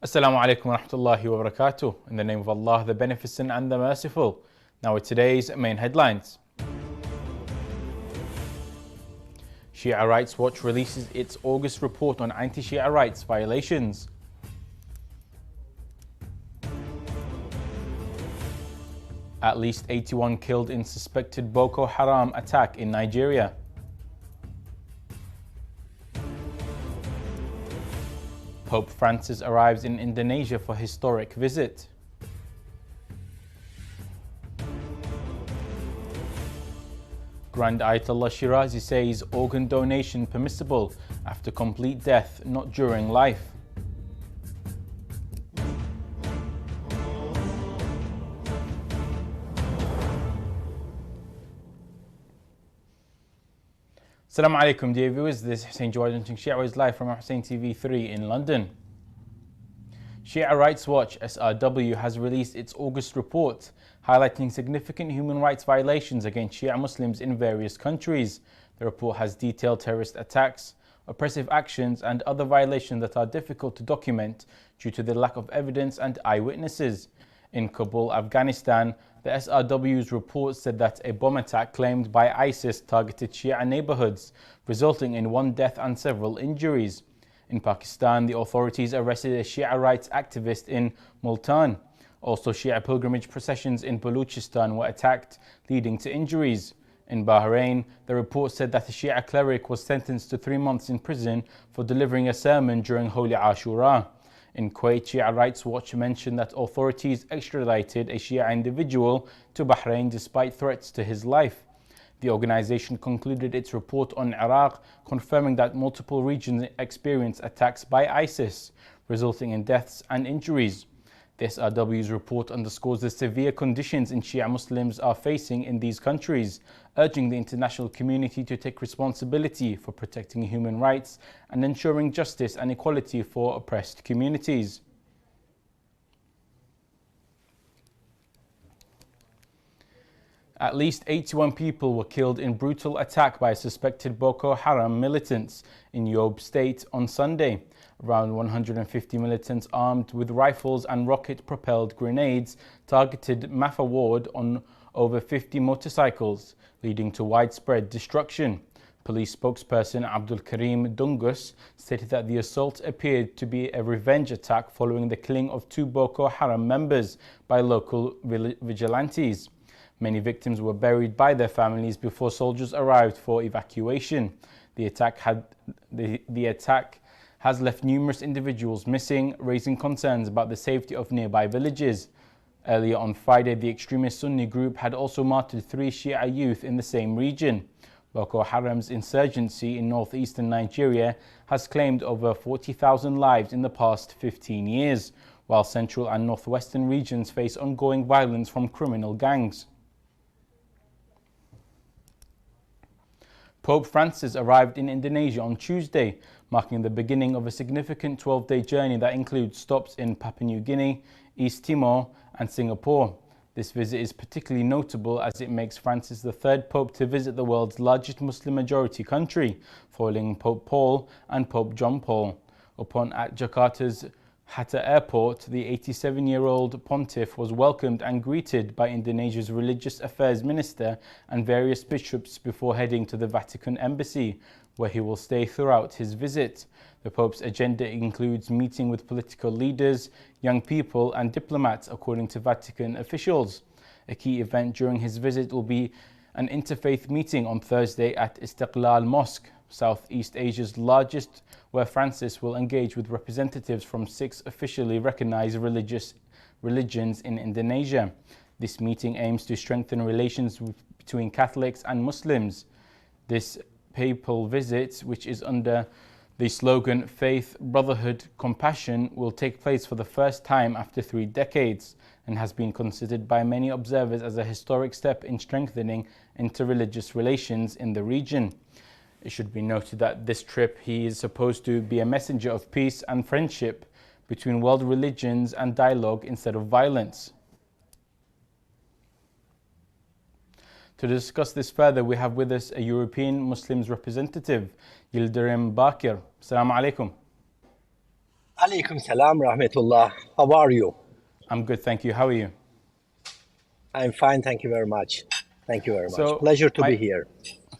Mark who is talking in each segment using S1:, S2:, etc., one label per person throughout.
S1: Assalamu alaikum wa rahmatullahi wa barakatuh. In the name of Allah, the Beneficent and the Merciful. Now with today's main headlines. Shia Rights Watch releases its August report on anti-Shia rights violations. At least 81 killed in suspected Boko Haram attack in Nigeria. Pope Francis arrives in Indonesia for historic visit. Grand Ayatollah Shirazi says organ donation permissible after complete death, not during life. Assalamu alaikum dear viewers, this is Hussein Shia Waves live from Imam Hussein TV 3 in London. Shia Rights Watch (SRW) has released its August report highlighting significant human rights violations against Shia Muslims in various countries. The report has detailed terrorist attacks, oppressive actions and other violations that are difficult to document due to the lack of evidence and eyewitnesses. In Kabul, Afghanistan, the SRW's report said that a bomb attack claimed by ISIS targeted Shia neighborhoods, resulting in one death and several injuries. In Pakistan, the authorities arrested a Shia rights activist in Multan. Also, Shia pilgrimage processions in Baluchistan were attacked, leading to injuries. In Bahrain, the report said that a Shia cleric was sentenced to 3 months in prison for delivering a sermon during Holy Ashura. In Kuwait, Shia Rights Watch mentioned that authorities extradited a Shia individual to Bahrain despite threats to his life. The organization concluded its report on Iraq, confirming that multiple regions experienced attacks by ISIS, resulting in deaths and injuries. The SRW's report underscores the severe conditions Shia Muslims are facing in these countries, urging the international community to take responsibility for protecting human rights and ensuring justice and equality for oppressed communities. At least 81 people were killed in brutal attack by suspected Boko Haram militants in Yobe State on Sunday. Around 150 militants armed with rifles and rocket-propelled grenades targeted Mafa Ward on over 50 motorcycles, leading to widespread destruction. Police spokesperson Abdul Karim Dungus stated that the assault appeared to be a revenge attack following the killing of 2 Boko Haram members by local vigilantes. Many victims were buried by their families before soldiers arrived for evacuation. The attack has left numerous individuals missing, raising concerns about the safety of nearby villages. Earlier on Friday, the extremist Sunni group had also martyred 3 Shia youth in the same region. Boko Haram's insurgency in northeastern Nigeria has claimed over 40,000 lives in the past 15 years, while central and northwestern regions face ongoing violence from criminal gangs. Pope Francis arrived in Indonesia on Tuesday, marking the beginning of a significant 12-day journey that includes stops in Papua New Guinea, East Timor and Singapore. This visit is particularly notable as it makes Francis the 3rd Pope to visit the world's largest Muslim-majority country, following Pope Paul and Pope John Paul. Upon at Jakarta's Hatta Airport, the 87-year-old pontiff was welcomed and greeted by Indonesia's Religious Affairs Minister and various bishops before heading to the Vatican Embassy, where he will stay throughout his visit. The Pope's agenda includes meeting with political leaders, young people and diplomats, according to Vatican officials. A key event during his visit will be an interfaith meeting on Thursday at Istiqlal Mosque, Southeast Asia's largest, where Francis will engage with representatives from 6 officially recognized religions in Indonesia. This meeting aims to strengthen relations between Catholics and Muslims. This papal visit, which is under the slogan Faith, Brotherhood, Compassion, will take place for the first time after 3 decades and has been considered by many observers as a historic step in strengthening interreligious relations in the region. It should be noted that this trip he is supposed to be a messenger of peace and friendship between world religions and dialogue instead of violence. To discuss this further, we have with us a European Muslims representative, Yildirim Bakir. Assalamu alaikum.
S2: Alaikum salam rahmatullah. How are you?
S1: I'm good, thank you. How are you?
S2: I'm fine, thank you very much. Thank you very much.
S1: So,
S2: Pleasure to be
S1: my
S2: here.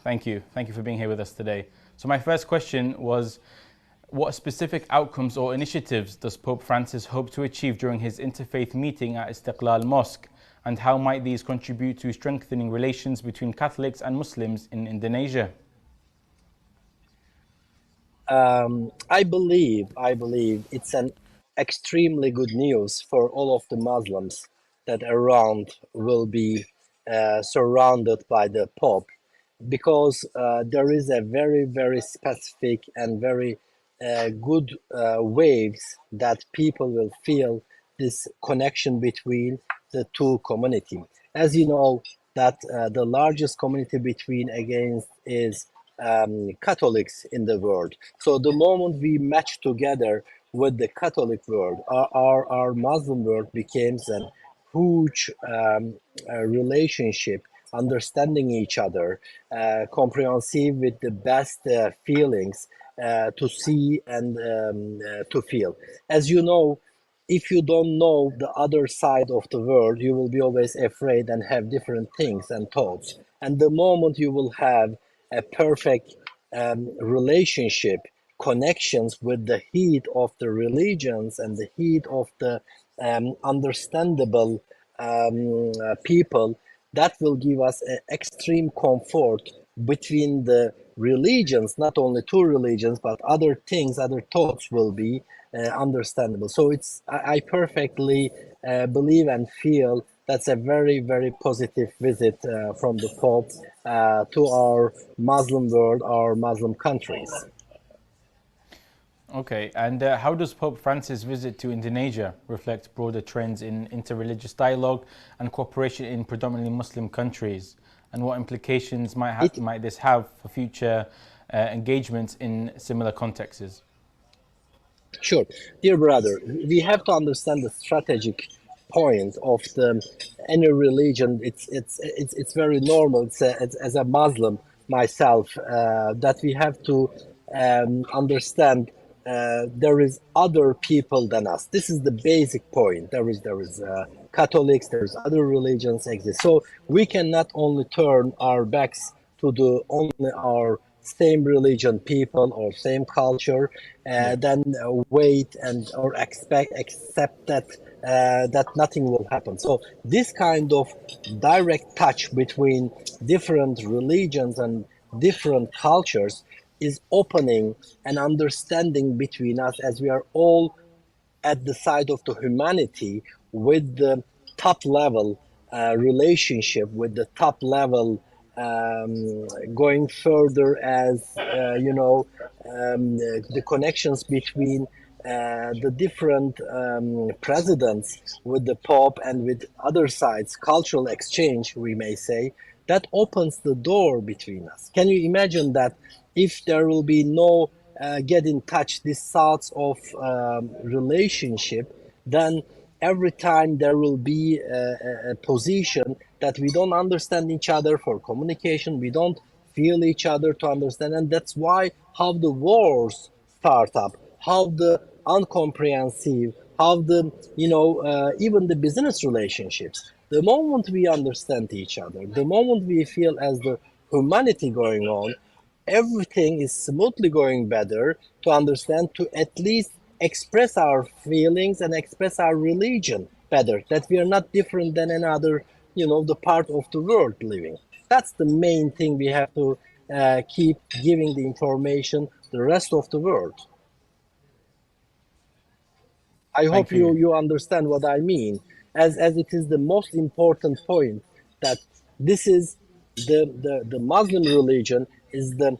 S1: thank you. Thank you for being here with us today. So, my first question was what specific outcomes or initiatives does Pope Francis hope to achieve during his interfaith meeting at Istiqlal Mosque? And how might these contribute to strengthening relations between Catholics and Muslims in Indonesia?
S2: I believe it's an extremely good news for all of the Muslims that around will be surrounded by the Pope, because there is a very, very specific and very good waves that people will feel this connection between the two community. As you know, that the largest community between against is Catholics in the world. So the moment we match together with the Catholic world, our Muslim world becomes an huge relationship, understanding each other, comprehensive with the best feelings to see and to feel. As you know, if you don't know the other side of the world, you will be always afraid and have different things and thoughts. And the moment you will have a perfect relationship, connections with the heat of the religions and the heat of the understandable people, that will give us an extreme comfort between the religions, not only two religions, but other things, other thoughts will be understandable. So I perfectly believe and feel that's a very, very positive visit from the Pope to our Muslim world, our Muslim countries.
S1: Okay, and how does Pope Francis' visit to Indonesia reflect broader trends in interreligious dialogue and cooperation in predominantly Muslim countries? And what implications
S2: It
S1: might this have for future engagements in similar contexts?
S2: Sure, dear brother, we have to understand the strategic point of the any religion. It's very normal. It's as a Muslim myself that we have to understand there is other people than us. This is the basic point. There is Catholics. There's other religions exist. So we cannot only turn our backs to the only our same religion people or same culture,
S1: Yeah,
S2: then wait and or accept that that nothing will happen. So this kind of direct touch between different religions and different cultures is opening an understanding between us, as we are all at the side of the humanity with the top level relationship, with the top level going further, as the connections between the different presidents with the Pope and with other sides, cultural exchange, we may say, that opens the door between us. Can you imagine that if there will be no get in touch, these sorts of relationship, then every time there will be a position that we don't understand each other for communication, we don't feel each other to understand, and that's why how the wars start up, how the uncomprehensive, how the even the business relationships. The moment we understand each other, the moment we feel as the humanity going on, everything is smoothly going better to understand, to at least express our feelings and express our religion better, that we are not different than another, the part of the world living. That's the main thing we have to keep giving the information the rest of the world. I hope
S1: thank
S2: you
S1: you.
S2: you understand what I mean, as it is the most important point, that this is the Muslim religion is the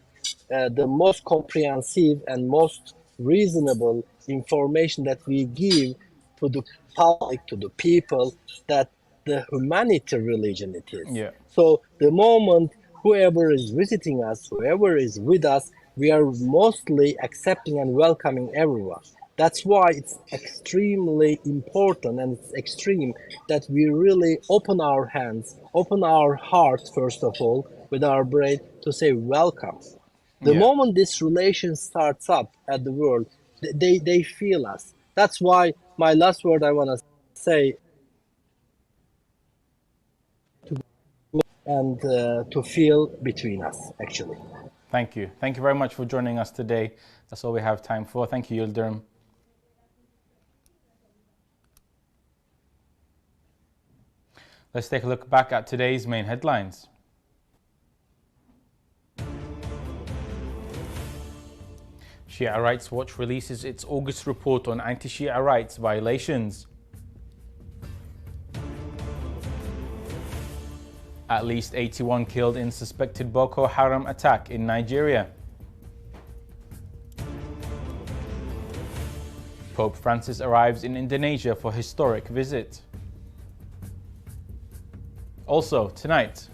S2: most comprehensive and most reasonable information that we give to the public, to the people, that the humanity religion it is.
S1: Yeah,
S2: So the moment whoever is visiting us, whoever is with us, we are mostly accepting and welcoming everyone. That's why it's extremely important and it's extreme that we really open our hands, open our hearts, first of all, with our brain to say welcome. The
S1: yeah,
S2: moment this relation starts up at the world, They feel us. That's why my last word I want to say, and to feel between us, actually.
S1: Thank you. Thank you very much for joining us today. That's all we have time for. Thank you, Yildirim. Let's take a look back at today's main headlines. Shia Rights Watch releases its August report on anti-Shia rights violations. At least 81 killed in suspected Boko Haram attack in Nigeria. Pope Francis arrives in Indonesia for historic visit. Also, tonight,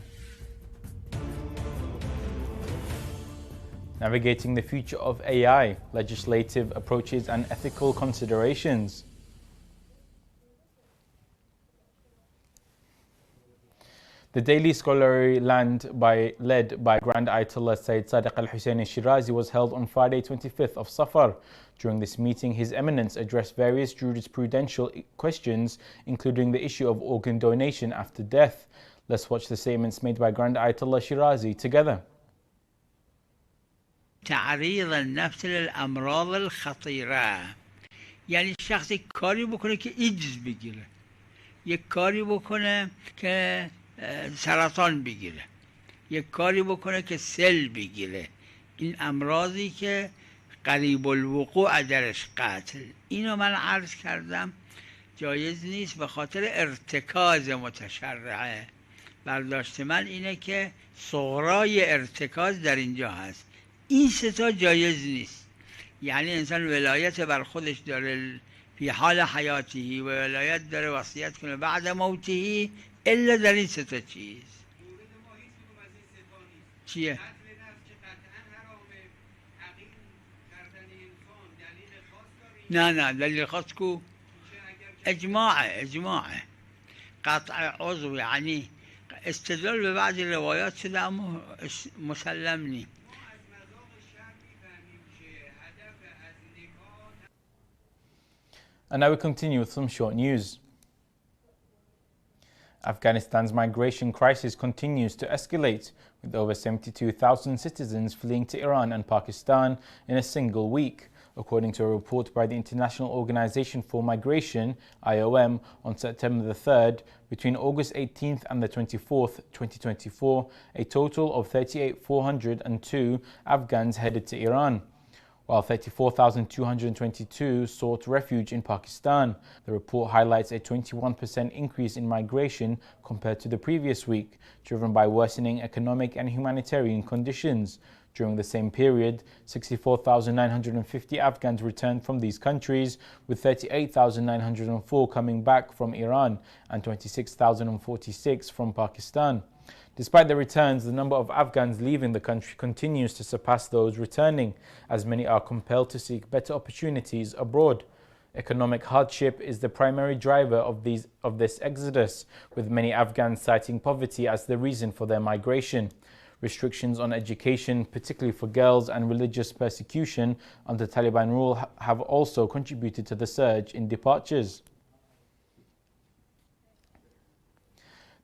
S1: navigating the future of AI, legislative approaches and ethical considerations. The daily scholarly led by Grand Ayatollah Sayyid Sadiq al-Husseini Shirazi was held on Friday 25th of Safar. During this meeting, His Eminence addressed various jurisprudential questions, including the issue of organ donation after death. Let's watch the statements made by Grand Ayatollah Shirazi together.
S3: تعريض النفس للأمراض الخطيرة یعنی شخصی کاری بکنه که ایدز بگیره، یک کاری بکنه که سرطان بگیره، یک کاری بکنه که سل بگیره. این امراضی که قریب الوقوع درش قتل، اینو من عرض کردم جایز نیست به خاطر ارتکاز متشرعه. برداشت من اینه که صغرای ارتکاز در اینجا هست. این ستا جایز نیست. یعنی انسان ولایت بر خودش داره فی حال حیاتی و ولایت داره وصیت کنه بعد موتی، الا در این ستا چیز. چیه؟ نه دلیل خاص کو اجماعه قطع عضو، یعنی استدلال به بعضی روایات شده اما مسلم نی.
S1: And now we continue with some short news. Afghanistan's migration crisis continues to escalate, with over 72,000 citizens fleeing to Iran and Pakistan in a single week, according to a report by the International Organization for Migration, IOM, on September the 3rd. Between August 18th and the 24th, 2024, a total of 38,402 Afghans headed to Iran, while 34,222 sought refuge in Pakistan. The report highlights a 21% increase in migration compared to the previous week, driven by worsening economic and humanitarian conditions. During the same period, 64,950 Afghans returned from these countries, with 38,904 coming back from Iran and 26,046 from Pakistan. Despite the returns, the number of Afghans leaving the country continues to surpass those returning, as many are compelled to seek better opportunities abroad. Economic hardship is the primary driver of this exodus, with many Afghans citing poverty as the reason for their migration. Restrictions on education, particularly for girls, and religious persecution under Taliban rule have also contributed to the surge in departures.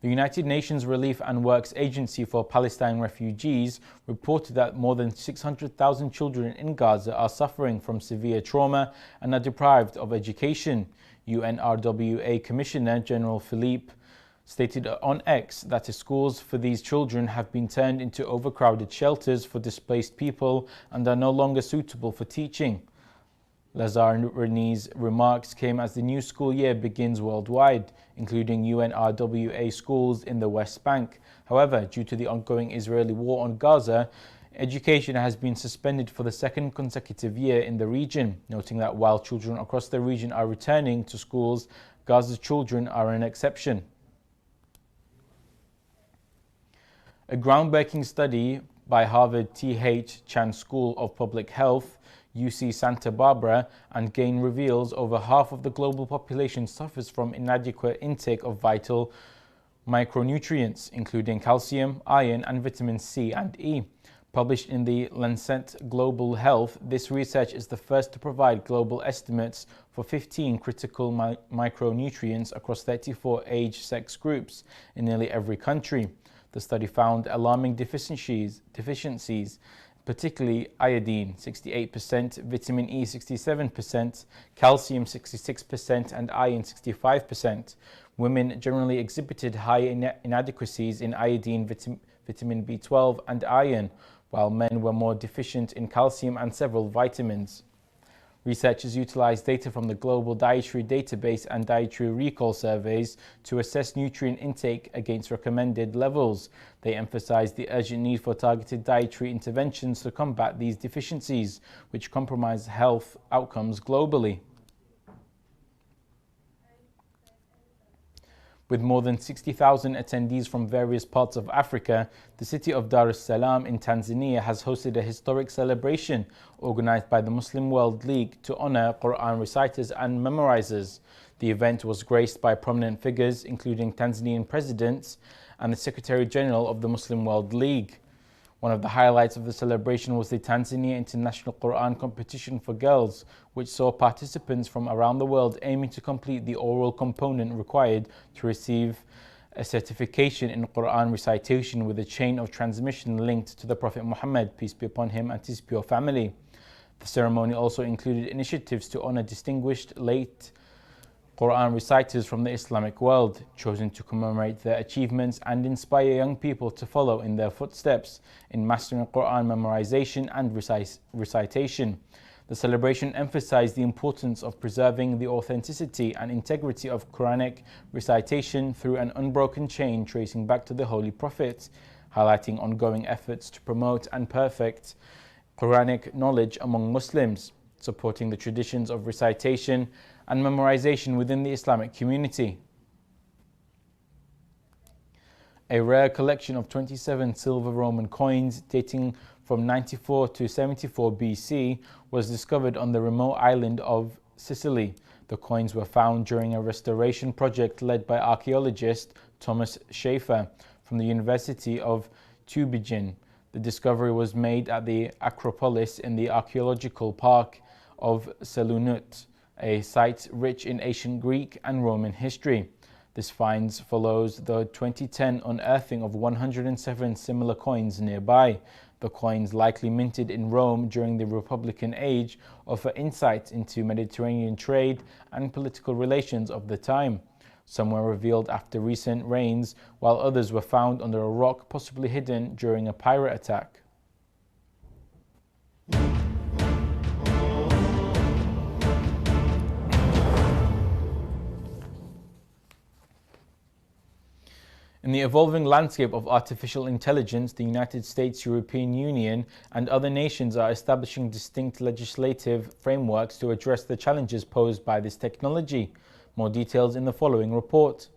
S1: The United Nations Relief and Works Agency for Palestine Refugees reported that more than 600,000 children in Gaza are suffering from severe trauma and are deprived of education. UNRWA Commissioner General Philippe stated on X that the schools for these children have been turned into overcrowded shelters for displaced people and are no longer suitable for teaching. Lazzarin's remarks came as the new school year begins worldwide, including UNRWA schools in the West Bank. However, due to the ongoing Israeli war on Gaza, education has been suspended for the second consecutive year in the region, noting that while children across the region are returning to schools, Gaza's children are an exception. A groundbreaking study by Harvard T.H. Chan School of Public Health, UC Santa Barbara, and GAIN reveals over half of the global population suffers from inadequate intake of vital micronutrients, including calcium, iron, and vitamin C and E. Published in the Lancet Global Health, this research is the first to provide global estimates for 15 critical micronutrients across 34 age-sex groups in nearly every country. The study found alarming deficiencies, particularly iodine 68%, vitamin E 67%, calcium 66%, and iron 65%. Women generally exhibited high inadequacies in iodine, vitamin B12, and iron, while men were more deficient in calcium and several vitamins. Researchers utilized data from the Global Dietary Database and Dietary Recall surveys to assess nutrient intake against recommended levels. They emphasized the urgent need for targeted dietary interventions to combat these deficiencies, which compromise health outcomes globally. With more than 60,000 attendees from various parts of Africa, the city of Dar es Salaam in Tanzania has hosted a historic celebration organized by the Muslim World League to honor Quran reciters and memorizers. The event was graced by prominent figures, including Tanzanian presidents and the Secretary General of the Muslim World League. One of the highlights of the celebration was the Tanzania International Quran Competition for Girls, which saw participants from around the world aiming to complete the oral component required to receive a certification in Quran recitation with a chain of transmission linked to the Prophet Muhammad, peace be upon him, and his pure family. The ceremony also included initiatives to honor distinguished late Quran reciters from the Islamic world, chosen to commemorate their achievements and inspire young people to follow in their footsteps in mastering Quran memorization and recitation. The celebration emphasized the importance of preserving the authenticity and integrity of Quranic recitation through an unbroken chain tracing back to the Holy Prophet, highlighting ongoing efforts to promote and perfect Quranic knowledge among Muslims, supporting the traditions of recitation and memorization within the Islamic community. A rare collection of 27 silver Roman coins dating from 94 to 74 BC was discovered on the remote island of Sicily. The coins were found during a restoration project led by archaeologist Thomas Schaefer from the University of Tübingen. The discovery was made at the Acropolis in the archaeological park of Selunut, a site rich in ancient Greek and Roman history. This find follows the 2010 unearthing of 107 similar coins nearby. The coins, likely minted in Rome during the Republican age, offer insights into Mediterranean trade and political relations of the time. Some were revealed after recent rains, while others were found under a rock, possibly hidden during a pirate attack. In the evolving landscape of artificial intelligence, the United States, European Union, and other nations are establishing distinct legislative frameworks to address the challenges posed by this technology. More details in the following report.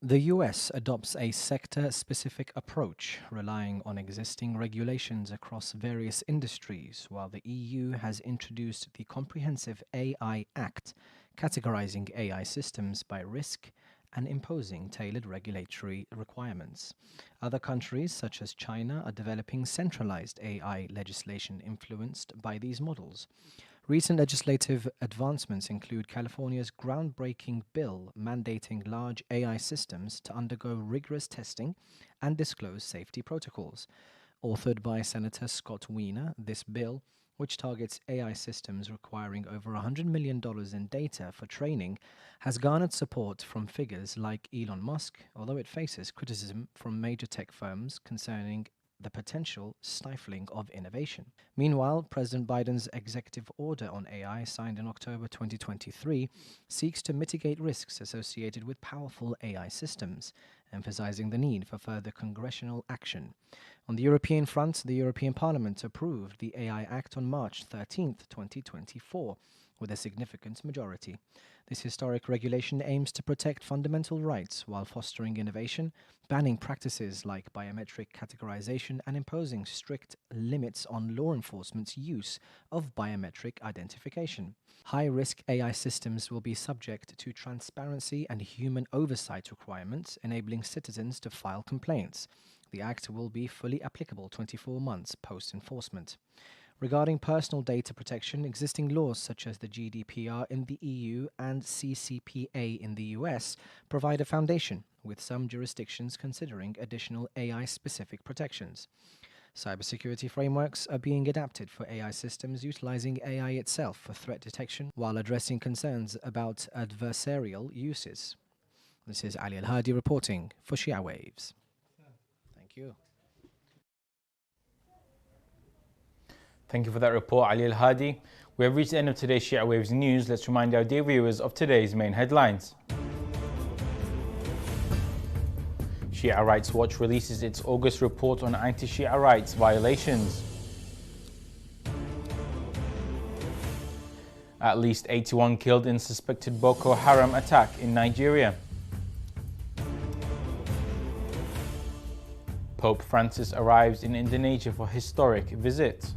S4: The US adopts a sector-specific approach, relying on existing regulations across various industries, while the EU has introduced the Comprehensive AI Act, categorizing AI systems by risk and imposing tailored regulatory requirements. Other countries, such as China, are developing centralized AI legislation influenced by these models. Recent legislative advancements include California's groundbreaking bill mandating large AI systems to undergo rigorous testing and disclose safety protocols. Authored by Senator Scott Wiener, this bill, which targets AI systems requiring over $100 million in data for training, has garnered support from figures like Elon Musk, although it faces criticism from major tech firms concerning the potential stifling of innovation. Meanwhile, President Biden's executive order on AI, signed in October 2023, seeks to mitigate risks associated with powerful AI systems, emphasizing the need for further congressional action. On the European front, the European Parliament approved the AI Act on March 13, 2024, with a significant majority. This historic regulation aims to protect fundamental rights while fostering innovation, banning practices like biometric categorization and imposing strict limits on law enforcement's use of biometric identification. High-risk AI systems will be subject to transparency and human oversight requirements, enabling citizens to file complaints. the Act will be fully applicable 24 months post-enforcement. Regarding personal data protection, existing laws such as the GDPR in the EU and CCPA in the US provide a foundation, with some jurisdictions considering additional AI-specific protections. Cybersecurity frameworks are being adapted for AI systems utilizing AI itself for threat detection while addressing concerns about adversarial uses. This is Ali Al-Hadi reporting for Shia Waves. Thank you.
S1: Thank you for that report, Ali Al-Hadi. We have reached the end of today's Shia Waves news. Let's remind our dear viewers of today's main headlines. Shia Rights Watch releases its August report on anti-Shia rights violations. At least 81 killed in suspected Boko Haram attack in Nigeria. Pope Francis arrives in Indonesia for historic visit.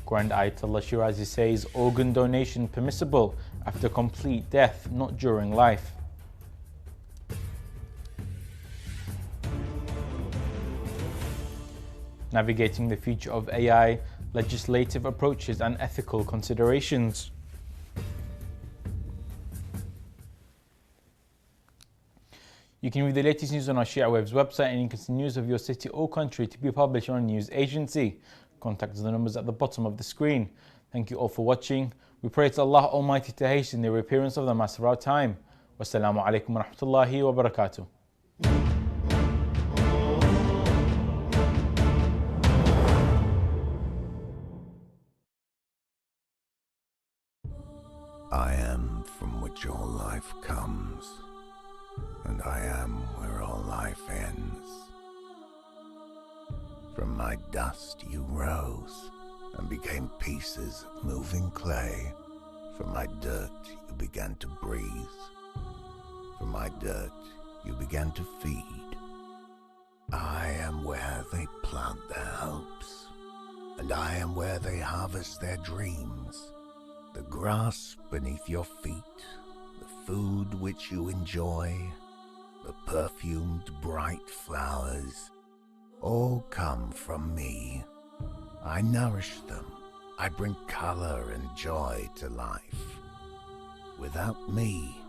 S1: Grand Ayatollah Shirazi says organ donation permissible after complete death, not during life. Navigating the future of AI, legislative approaches and ethical considerations. You can read the latest news on our Shia Waves website, and you can see news of your city or country to be published on a news agency. Contact the numbers at the bottom of the screen. Thank you all for watching. We pray to Allah Almighty to hasten the reappearance of the Master of our time. Wassalamu alaikum wa rahmatullahi wa barakatuh.
S5: I am from which all life comes, and I am where all life ends. From my dust you rose and became pieces of moving clay. From my dirt you began to breathe. From my dirt you began to feed. I am where they plant their hopes, and I am where they harvest their dreams. The grass beneath your feet, the food which you enjoy, the perfumed bright flowers, all come from me. I nourish them. I bring color and joy to life. Without me,